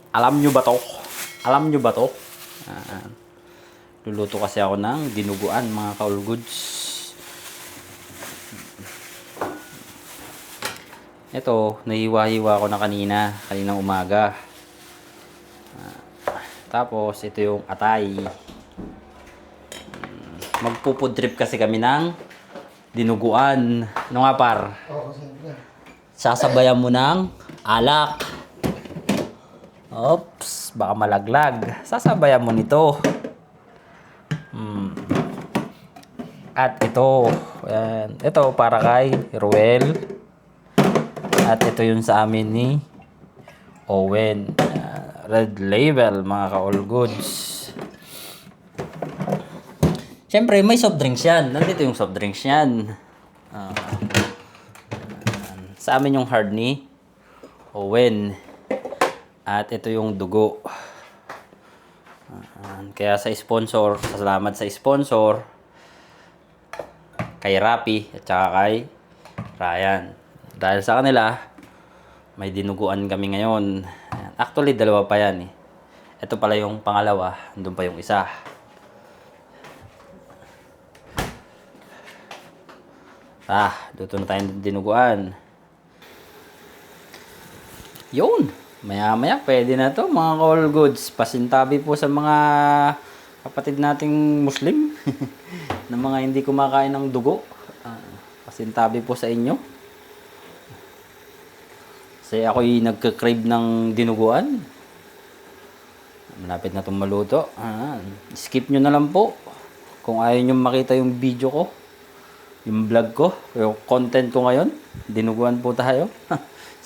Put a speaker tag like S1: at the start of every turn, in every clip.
S1: Alam nyo ba to? Alam nyo ba to? Luluto kasi ako ng dinuguan mga ka-all goods. Ito, nahiwa-hiwa ko na kaninang umaga. Tapos, ito yung atay. Magpupudrip kasi kami ng dinuguan. Ano nga par? Sasabayan mo ng alak. Oops, baka malaglag. Sasabayan mo nito. At ito, ayan. Ito para kay Ruel. At ito yung sa amin ni Owen. Red Label, mga ka-all goods. Siyempre, may soft drinks yan. Nandito yung soft drinks yan. Sa amin yung hard ni Owen. At ito yung dugo. Kaya sa sponsor, salamat sa sponsor. Kay Rapi at saka kay Ryan. Dahil sa kanila, may dinuguan kami ngayon. Actually, dalawa pa yan eh. Ito pala yung pangalawa. Doon pa yung isa. Luto na tayong dinuguan. Yun. Maya-maya, pwede na to mga ka-all goods. Pasintabi po sa mga kapatid nating Muslim. Na mga hindi kumakain ng dugo. Pasintabi po sa inyo. Kasi ako'y nagka-crave ng dinuguan. Malapit na itong maluto. Skip nyo na lang po. Kung ayaw nyo makita yung video ko. Yung vlog ko. Yung content ko ngayon. Dinuguan po tayo.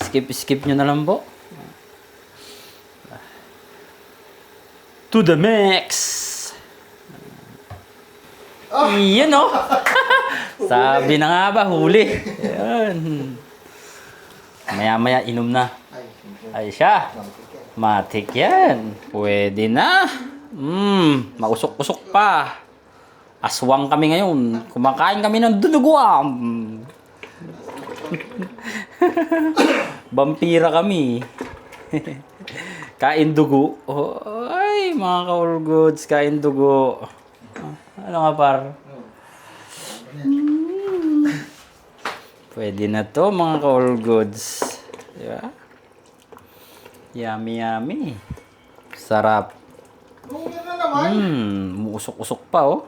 S1: Skip nyo na lang po. To the max! Yan o. Sabi na nga ba, huli. Yan. Maya-maya inom na. Ay siya. Matik yan. Pwede na. Mausok-usok pa. Aswang kami ngayon. Kumakain kami ng dinuguan. Vampira kami. Kain dugo. Ay, mga ka-all goods. Kain dugo. Ano nga par? Pwede na to mga ka-all goods. Diba? Yummy yummy. Sarap. Muusok-usok pa oh.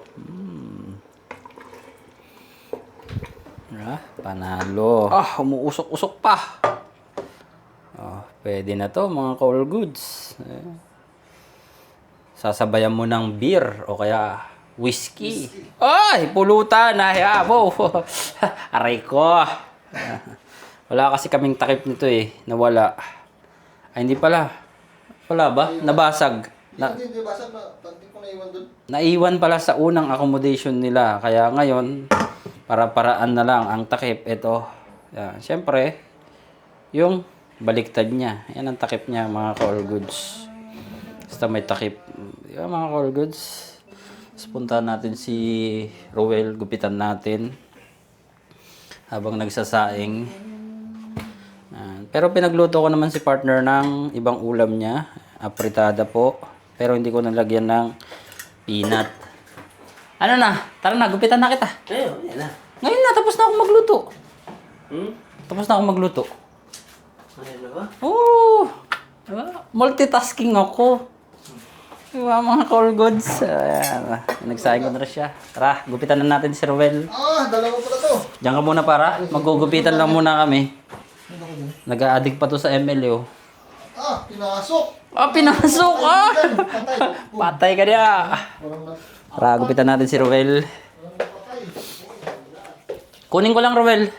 S1: Panalo. Umuusok-usok pa. Pwede na to mga ka-all goods. Sasabayan mo ng beer o kaya whiskey. Ay, pulutan. Wow. Aray ko. Wala kasi kaming takip nito eh. Nawala. Ay, hindi pala. Wala ba? Nabasag.
S2: Hindi basag na. Tanti ko naiwan doon.
S1: Naiwan pala sa unang accommodation nila. Kaya ngayon, para-paraan na lang ang takip. Ito. Yan. Siyempre, yung baliktad niya. Yan ang takip niya, mga ka-all goods. Basta may takip. Yan, mga ka-all goods. Puntahan natin si Ruel. Gupitan natin. Habang nagsasaing. Pero pinagluto ko naman si partner ng ibang ulam niya. Apritada po. Pero hindi ko nalagyan ng peanut. Ano na? Tara na, gupitan na kita.
S2: Yan na.
S1: Ngayon na, tapos na akong magluto. Tapos na akong magluto.
S2: Ano na ba?
S1: Oo. Diba? Multitasking ako. Diba mga ka-all goods? Ayan. Nagsaing ko na rin siya. Tara, gupitan na natin si Ruel.
S2: Dalawa pala to.
S1: Diyan ka muna para. Maggugupitan lang muna kami. Nag-a-addict pa to sa ML oh.
S2: Pinasok.
S1: Pinasok Patay ka niya. Tara, gupitan natin si Ruel. Kunin ko lang, Ruel.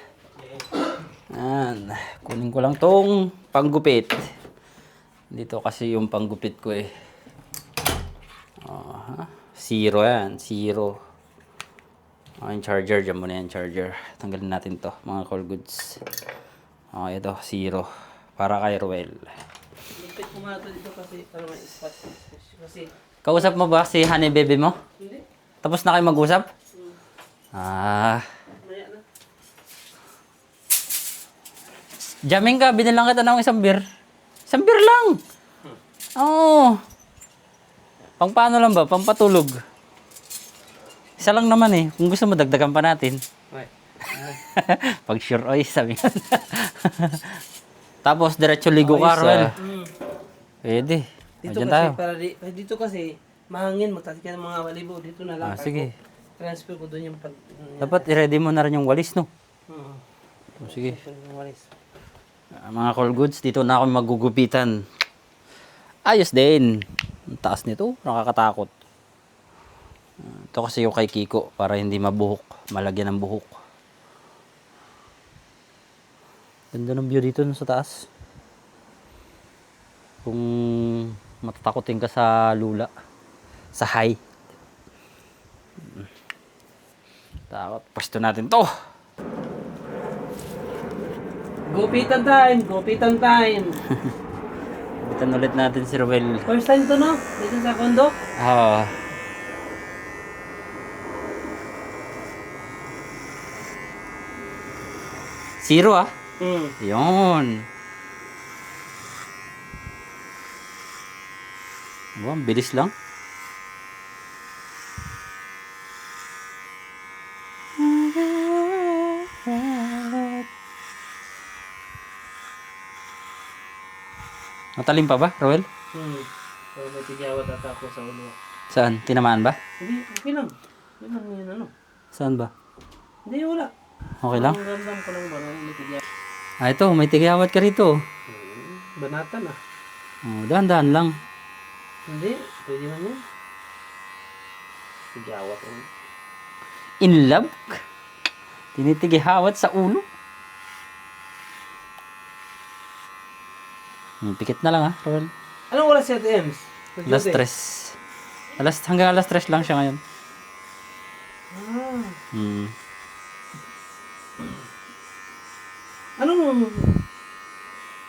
S1: Ayan. Kunin ko lang tong panggupit. Dito kasi yung panggupit ko eh. Zero yan. Zero. Yung charger. Diyan muna yan, charger. Tanggalin natin to, mga ka-all goods. Ito, zero. Para kay Ruel.
S3: Lupit ko muna dito kasi para may spot. Kasi
S1: Kausap mo ba si honey baby mo?
S3: hindi.
S1: Tapos na kayo mag-usap?
S3: Maya na.
S1: Jamming ka, binilang kita ng isang beer. Isang beer lang. Oo. Pang paano lang ba? Pampatulog. Isa lang naman eh. Kung gusto mo, dagdagan pa natin.
S3: Okay.
S1: Pag sure oy, sabi nga. Tapos, diretso ligo ka,
S2: Ayos,
S1: Roel.
S3: Mm.
S1: Pwede.
S3: Dito
S1: Diyan
S3: kasi,
S1: tayo.
S3: dito kasi, mahangin, magtatik ka ng mga balibo. Dito na lang.
S1: Sige.
S3: Transfer ko doon yung pag...
S1: Dapat i-ready mo na rin yung walis, no? Sige.
S3: Yung walis.
S1: Mga call goods, dito na ako magugupitan. Ayos din. Ang taas nito, nakakatakot. Ito kasi yung kay Kiko para hindi mabuhok, malagyan ng buhok. Ganda ng view dito sa taas. Kung matatakotin ka sa lula, sa high. Takot. Pwesto natin to.
S3: Gupitan time! Gupitan time!
S1: Bitan ulit natin si Roel.
S3: First time to, no? Dito sa condo?
S1: Ah. Zero ah.
S3: Hmm.
S1: Yun. Wow, ang bilis lang. Matalim pa ba, Roel?
S3: So, may tigawat ata ako sa ulo.
S1: Saan? Tinamaan ba?
S3: Hindi, okay lang. Yun lang yun, ano?
S1: Saan ba?
S3: Hindi, wala.
S1: Okay lang?
S3: Ang ramdam ko lang ba na may tigawat.
S1: Ah, ito, may tigawat ka rito.
S3: Banatan ah.
S1: Oh, dahan-dahan lang.
S3: Hindi, pwede man yan. Tigawat yun.
S1: In love? Tinitigihawat sa ulo? Pikit na lang ha, Roel.
S3: Anong oras siya, Ems?
S1: Alas 3. Hanggang alas 3 lang siya ngayon.
S3: Ah.
S1: Hmm.
S3: Anong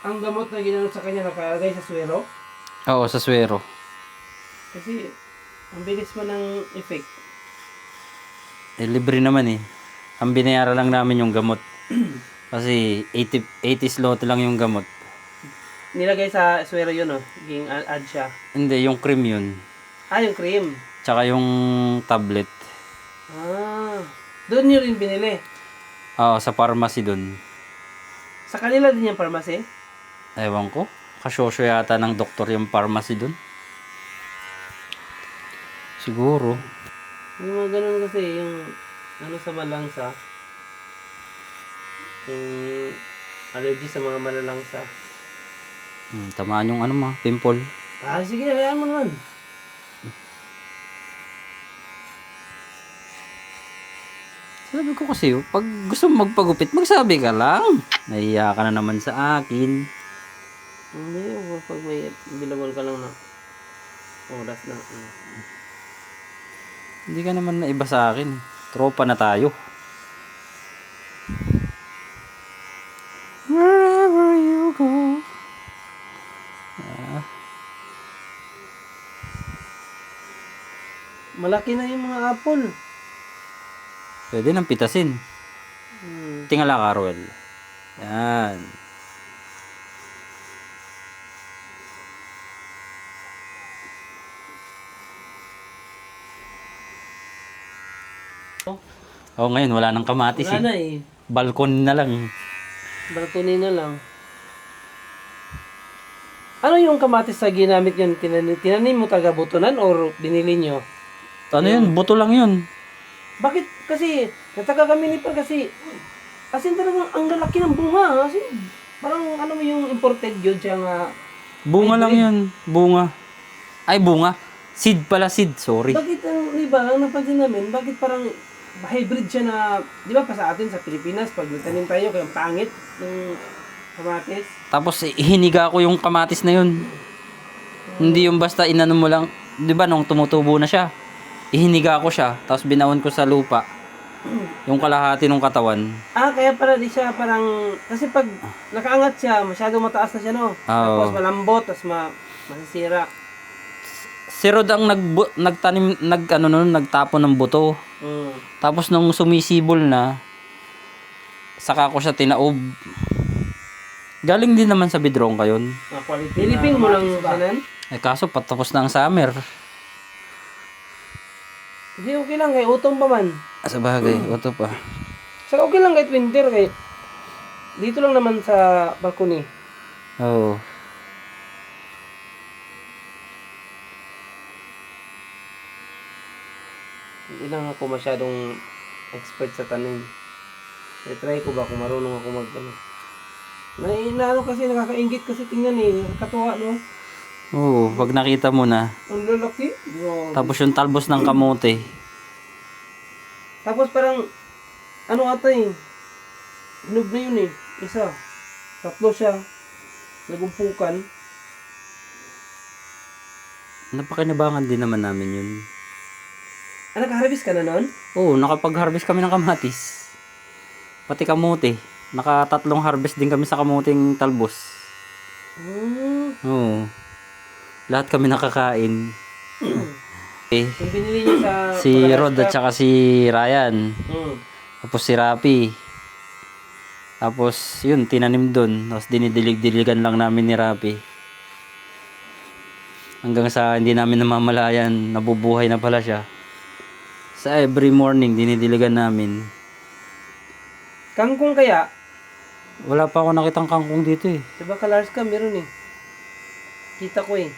S3: ang gamot na ginanong sa kanya nakalagay sa swero?
S1: Oo, sa swero.
S3: Kasi ang bilis mo ng effect.
S1: Eh, libre naman eh. Ang binayaran lang namin yung gamot. Kasi 80 slot lang yung gamot.
S3: Nilagay sa swero yun, oh. Ging add siya.
S1: Hindi, yung cream yun.
S3: Ah, yung cream.
S1: Tsaka yung tablet.
S3: Ah. Doon nyo rin binili.
S1: Oo, sa pharmacy dun.
S3: Sa kanila din yung pharmacy?
S1: Ewan ko. Kasyosyo yata ng doktor yung pharmacy dun. Siguro.
S3: Yung mga ganun kasi, yung ano sa malangsa. Yung allergy sa mga malalangsa.
S1: Tamaan yung ano ma, pimple.
S3: Ah, sige, hayaan mo naman.
S1: Sabi ko kasi, pag gusto mo magpagupit, magsabi ka lang. Nahiya ka na naman sa akin.
S3: Hindi, pag may bilawal ka lang na oras na.
S1: Hindi ka naman naiba sa akin. Tropa na tayo. Wherever you go.
S3: Malaki na yung mga apple.
S1: Pwede nang pitasin. Tingala ka, Roel. Yan. Oh, ngayon wala nang kamatis
S3: Wala
S1: eh.
S3: na eh.
S1: Balkon na lang.
S3: Balkonin na lang. Ano yung kamatis sa ginamit yun? Tinanim mo taga-butunan or binili nyo?
S1: Ano yun? Buto lang yun.
S3: Bakit? Kasi, nataka kami ni Par kasi, talagang ang lalaki ng bunga. Kasi, parang ano mo yung imported yun siya nga.
S1: Bunga lang yun. Bunga. Ay, bunga. Seed pala, seed. Sorry.
S3: Bakit ang iba, ang napansin namin, bakit parang hybrid siya na, di ba pa sa atin sa Pilipinas, pag nagtanim tayo, kaya pangit ng kamatis.
S1: Tapos hiniga ko yung kamatis na yun. Hindi yung basta inano mo lang. Di ba nung tumutubo na siya, ihiniga ko siya, tapos binaon ko sa lupa. Yung kalahati ng katawan.
S3: Ah, kaya pala di siya parang, kasi pag nakaangat siya, masyado mataas na siya, no? Tapos malambot, tapos masisira.
S1: Si Rod ang nagtanim, nagtapon ng buto. Tapos nung sumisibol na, saka ko siya tinaob. Galing din naman sa Bidrongka yun.
S3: Quality. Niliping mo lang siya nan?
S1: Eh kaso patapos na ang summer.
S3: Hindi, okay lang kay autumn pa man.
S1: Sa bagay, oto pa.
S3: Saka okay lang kahit winter kay dito lang naman sa balcony.
S1: Oo.
S3: Hindi lang ako masyadong expert sa tanim. Try ko ba kung marunong ako mag ano. Naano kasi nakakaingit kasi tingnan eh. Nakakatuwa no.
S1: Oo, pag nakita mo na.
S3: Ang lalaki. Grabe.
S1: Tapos yung talbos ng kamote.
S3: Tapos parang ano ata eh. Hinog na yun eh. Isa. Tatlo siya. Nagumpukan.
S1: Napakinabangan din naman namin yun.
S3: Ah, nag-harvest ka na nun?
S1: Oo, nakapag-harvest kami ng kamatis. Pati kamote. Nakatatlong harvest din kami sa kamuting talbos. Oo. Lahat kami nakakain. Okay.
S3: Yung binili niyo sa...
S1: Si Rod at saka si Ryan. Tapos si Rapi. Tapos yun, tinanim dun. Tapos dinidilig-diligan lang namin ni Rapi. Hanggang sa hindi namin namamalayan, nabubuhay na pala siya. Sa every morning, dinidiligan namin.
S3: Kangkong kaya?
S1: Wala pa ako nakitang kangkong dito eh.
S3: Diba Kalars ka? Meron eh. Kita ko eh.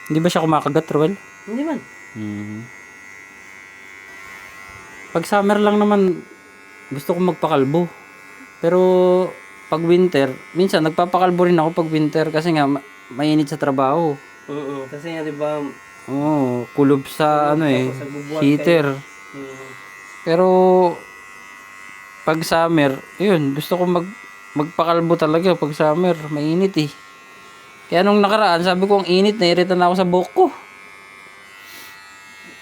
S1: Hindi ba siya kumakagat, Ruel?
S3: Hindi man.
S1: Pag summer lang naman, gusto ko magpakalbo. Pero pag winter, minsan nagpapakalbo rin ako pag winter kasi nga mainit sa trabaho.
S3: Kasi nga diba...
S1: Oo, kulob sa ano eh,
S3: Tapos nagbubuhat
S1: heater. Pero pag summer, yun, gusto ko magpakalbo talaga pag summer, mainit eh. Kaya nung nakaraan, sabi ko ang init, nairita na ako sa buhok ko.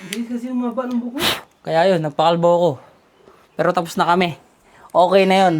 S3: Hindi kasi umaba ng buko.
S1: Kaya yun, nagpakalbo ako. Pero tapos na kami. Okay na yun.